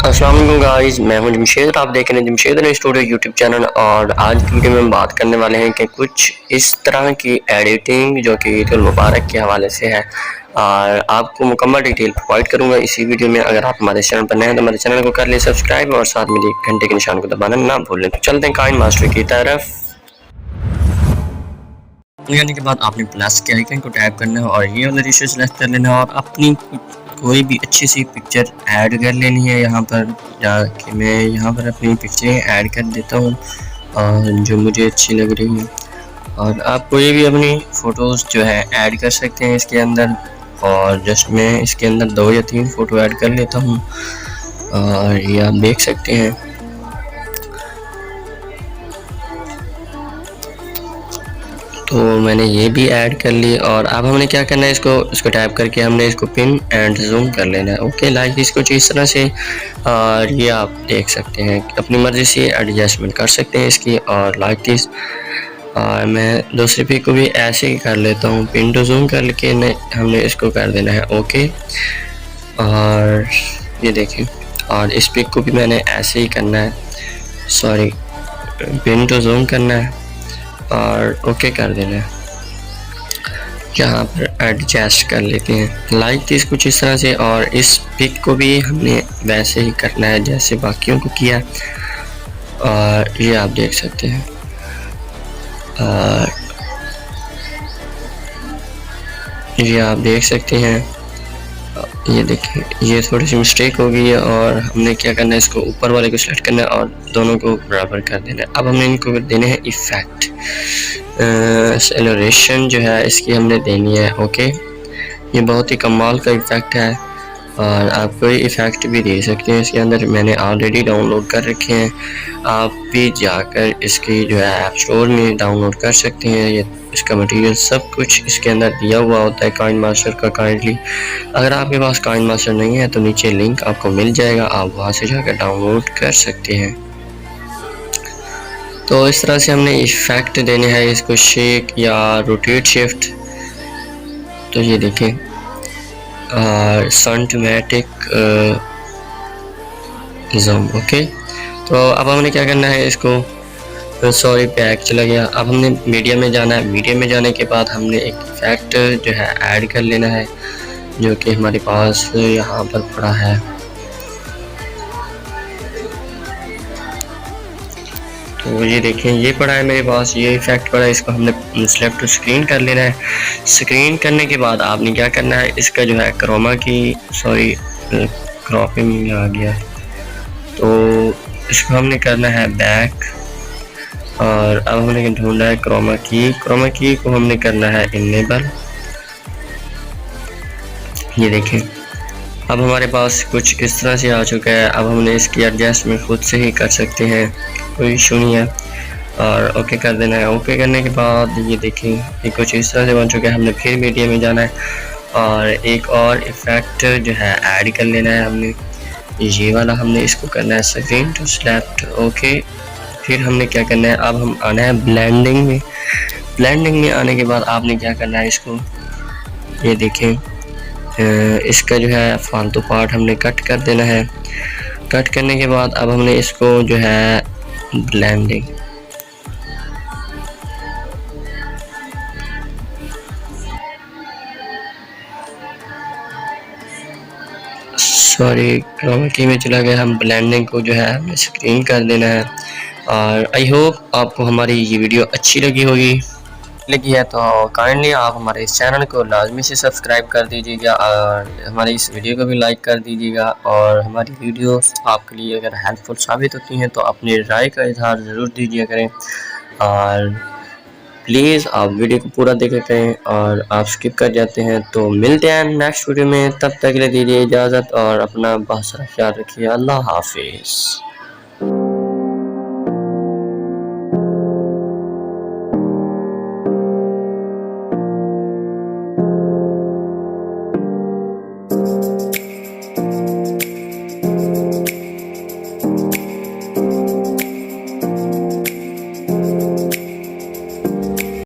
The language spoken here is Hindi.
अस्सलाम वालेकुम गाइस, मैं हूं जमशेद। आप देख रहे हैं जमशेद स्टूडियो यूट्यूब चैनल। और आज की वीडियो में बात करने वाले हैं कि कुछ इस तरह की एडिटिंग जो कि ईद उल मुबारक के हवाले से है, और आपको मुकम्मल डिटेल प्रोवाइड करूंगा इसी वीडियो में। अगर आप हमारे चैनल पर नए हैं तो हमारे चैनल को कर ले सब्सक्राइब और साथ में घंटे के निशान को दबाना ना भूलें। तो चलते हैं काइन मास्टर की तरफ। करने के बाद आपने प्लस के आइकन को टैप करना है और ये वाला रेशियो सेलेक्ट कर लेना है और अपनी कोई भी अच्छी सी पिक्चर ऐड कर लेनी है। यहाँ पर जाके मैं यहाँ पर अपनी पिक्चरें ऐड कर देता हूँ और जो मुझे अच्छी लग रही है। और आप कोई भी अपनी फ़ोटोज़ जो है ऐड कर सकते हैं इसके अंदर। और जस्ट मैं इसके अंदर 2 या 3 फ़ोटो ऐड कर लेता हूँ और ये आप देख सकते हैं। तो मैंने ये भी ऐड कर ली और अब हमने क्या करना है, इसको टैप करके हमने इसको पिन एंड जूम कर लेना है। ओके, लाइक इसको इस तरह से। और ये आप देख सकते हैं अपनी मर्ज़ी से एडजस्टमेंट कर सकते हैं इसकी। और लाइक दिस। और मैं दूसरी पिक को भी ऐसे ही कर लेता हूँ, पिन टू जूम करके हमने इसको कर देना है। ओके, और ये देखें, और इस पिक को भी मैंने ऐसे ही करना है, सॉरी, पिन टू जूम करना है और ओके कर देना है। यहाँ पर एडजस्ट कर लेते हैं लाइक दिस कुछ इस तरह से। और इस पिक को भी हमने वैसे ही करना है जैसे बाकियों को किया। और ये आप देख सकते हैं। और ये आप देख सकते हैं, ये देखिए, ये थोड़ी सी मिस्टेक हो गई है और हमने क्या करना है, इसको ऊपर वाले को सेलेक्ट करना है और दोनों को बराबर कर देना है। अब हमने इनको देने हैं इफ़ेक्ट, एक्सेलरेशन जो है इसकी हमने देनी है। ओके, ये बहुत ही कमाल का इफ़ेक्ट है और आप कोई इफ़ेक्ट भी दे सकते हैं इसके अंदर। मैंने ऑलरेडी डाउनलोड कर रखे हैं, आप भी जाकर इसकी जो है ऐप स्टोर में डाउनलोड कर सकते हैं। ये इसका मटेरियल सब कुछ इसके अंदर दिया हुआ होता है काइन मास्टर का। काइंडली अगर आपके पास काइन मास्टर नहीं है तो नीचे लिंक आपको मिल जाएगा, आप वहाँ से जाकर डाउनलोड कर सकते हैं। तो इस तरह से हमने इफ़ेक्ट देने हैं इसको, शेक या रोटेट शिफ्ट। तो ये देखें, सिनेमैटिक जूम। ओके, तो अब हमने क्या करना है, इसको सॉरी बैक चला गया। अब हमने मीडिया में जाना है। मीडिया में जाने के बाद हमने एक इफ़ेक्ट जो है ऐड कर लेना है जो कि हमारे पास यहाँ पर पड़ा है। तो ये देखें, ये पड़ा है मेरे पास, ये इफ़ेक्ट पड़ा है। इसको हमने सेलेक्ट टू स्क्रीन कर लेना है। स्क्रीन करने के बाद आपने क्या करना है, इसका जो है क्रोमा की, सॉरी, क्रॉपिंग आ गया, तो इसको हमने करना है बैक। और अब हमने ढूंढा है क्रोमा की को हमने करना है इनेबल। ये देखें, अब हमारे पास कुछ इस तरह से आ चुका है। अब हमने इसकी एडजस्टमेंट खुद से ही कर सकते हैं, कोई इशू नहीं है। और ओके कर देना है। ओके करने के बाद ये देखें, ये कुछ इस तरह से बन चुका है। हमने फिर मीडिया में जाना है और एक और इफ़ेक्ट जो है ऐड कर लेना है हमने, ये वाला। हमने इसको करना है स्क्रीन टू सेलेक्ट। ओके, फिर हमने क्या करना है, अब हम आना है ब्लेंडिंग में। ब्लेंडिंग में आने के बाद आपने क्या करना है, इसको ये देखें, इसका जो है फालतू पार्ट हमने कट कर देना है। कट करने के बाद अब हमने इसको जो है ब्लेंडिंग, सॉरी, क्रोमा की में चला गया। हम ब्लेंडिंग को जो है हमें स्क्रीन कर देना है। और आई होप आपको हमारी ये वीडियो अच्छी लगी होगी। लगी है तो काइंडली आप हमारे इस चैनल को लाजमी से सब्सक्राइब कर दीजिएगा और हमारी इस वीडियो को भी लाइक कर दीजिएगा। और हमारी वीडियो आपके लिए अगर हेल्पफुल साबित होती हैं तो अपनी राय का इजहार ज़रूर दीजिए करें। और प्लीज़ आप वीडियो को पूरा देखा करें और आप स्किप कर जाते हैं तो मिलते हैं नेक्स्ट वीडियो में। तब तक के लिए दीजिए इजाज़त और अपना बहुत सारा ख्याल रखिए। अल्लाह हाफिज़।